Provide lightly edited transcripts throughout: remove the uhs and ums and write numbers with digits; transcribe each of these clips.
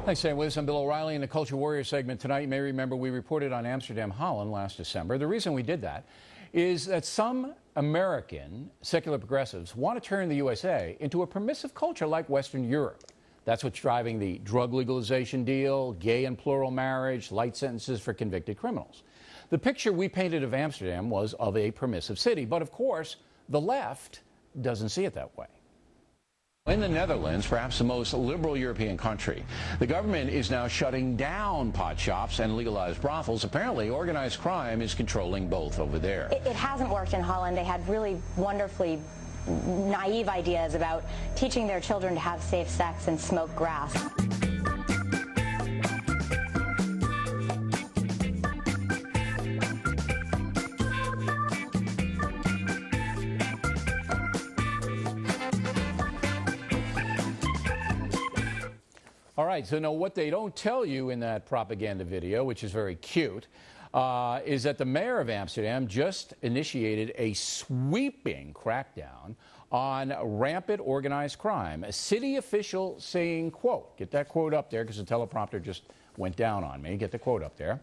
Thanks, Sam. With us, I'm Bill O'Reilly in the Culture Warrior segment tonight. You may remember we reported on Amsterdam, Holland last December. The reason we did that is that some American secular progressives want to turn the USA into a permissive culture like Western Europe. That's what's driving the drug legalization deal, gay and plural marriage, light sentences for convicted criminals. The picture we painted of Amsterdam was of a permissive city, but of course, the left doesn't see it that way. In the Netherlands, perhaps the most liberal European country, the government is now shutting down pot shops and legalized brothels. Apparently, organized crime is controlling both over there. It hasn't worked in Holland. They had really wonderfully naive ideas about teaching their children to have safe sex and smoke grass. All right, so now what they don't tell you in that propaganda video, which is very cute, is that the mayor of Amsterdam just initiated a sweeping crackdown on rampant organized crime. A city official saying, quote, get that quote up there because the teleprompter just went down on me. Get the quote up there.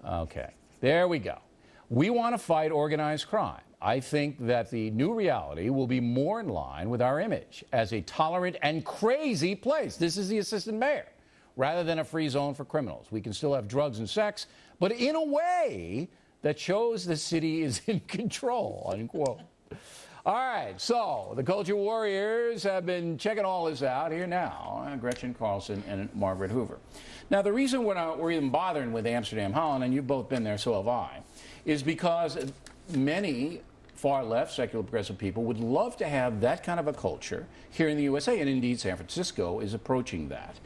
Okay, there we go. We want to fight organized crime. I think that the new reality will be more in line with our image as a tolerant and crazy place. This is the assistant mayor, rather than a free zone for criminals. We can still have drugs and sex, but in a way that shows the city is in control, unquote. All right, so the Culture Warriors have been checking all this out here now, Gretchen Carlson and Margaret Hoover. Now, the reason we're even bothering with Amsterdam, Holland, and you've both been there, so have I, is because many far-left, secular progressive people would love to have that kind of a culture here in the USA, and indeed San Francisco is approaching that.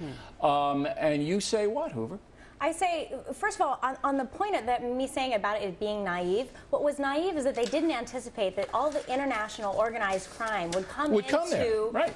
And you say what, Hoover? I say, first of all, on the point of that, me saying about it being naive, what was naive is that they didn't anticipate that all the international organized crime would come into right.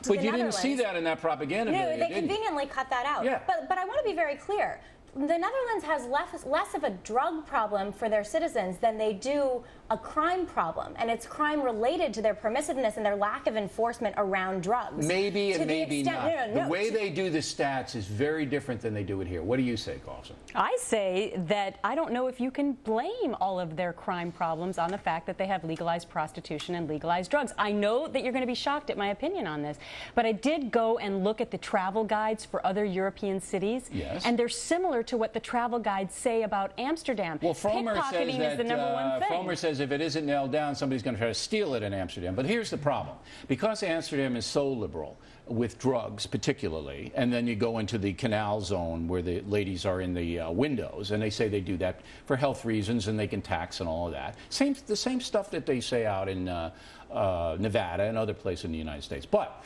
But you didn't see that in that propaganda video, they conveniently cut that out. Yeah. But I want to be very clear. The Netherlands has less of a drug problem for their citizens than they do a crime problem, and it's crime related to their permissiveness and their lack of enforcement around drugs. Maybe and maybe not. No, the way they do the stats is very different than they do it here. What do you say, Carlson? I say that I don't know if you can blame all of their crime problems on the fact that they have legalized prostitution and legalized drugs. I know that you're going to be shocked at my opinion on this, but I did go and look at the travel guides for other European cities, yes, and they're similar to what the travel guides say about Amsterdam. Well, Frommer says that, is the number one thing. Frommer says if it isn't nailed down, somebody's going to try to steal it in Amsterdam. But here's the problem. Because Amsterdam is so liberal, with drugs particularly, and then you go into the canal zone where the ladies are in the windows, and they say they do that for health reasons, and they can tax and all of that. The same stuff that they say out in Nevada and other places in the United States. But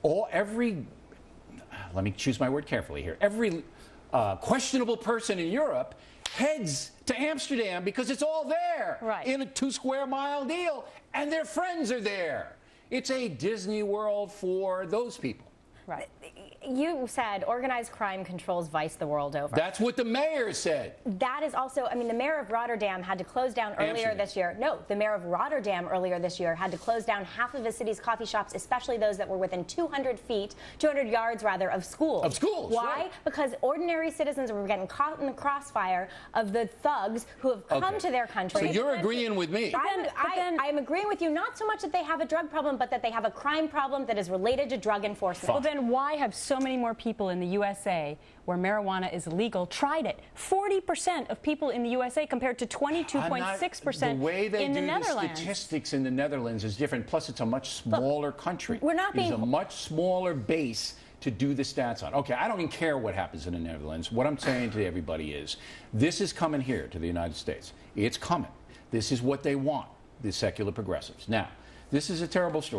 let me choose my word carefully here, every questionable person in Europe heads to Amsterdam because it's all there in a 2-square-mile deal, and their friends are there. It's a Disney World for those people. Right. You said organized crime controls vice the world over. That's what the mayor said. That is also, I mean, the mayor of Rotterdam had to close down earlier this year. No, the mayor of Rotterdam earlier this year had to close down half of the city's coffee shops, especially those that were within 200 yards rather, of schools. Of schools, Why? Right. Because ordinary citizens were getting caught in the crossfire of the thugs who have come to their country. So you're agreeing with me. I'm agreeing with you, not so much that they have a drug problem, but that they have a crime problem that is related to drug enforcement. Well, then why have so many more people in the USA where marijuana is legal tried it? 40% of people in the USA compared to 22.6% the way they in the do Netherlands. The statistics in the Netherlands is different. Plus, it's a much smaller country. We're not being... There's a much smaller base to do the stats on. Okay, I don't even care what happens in the Netherlands. What I'm saying to everybody is, this is coming here to the United States. It's coming. This is what they want, the secular progressives. Now, this is a terrible story.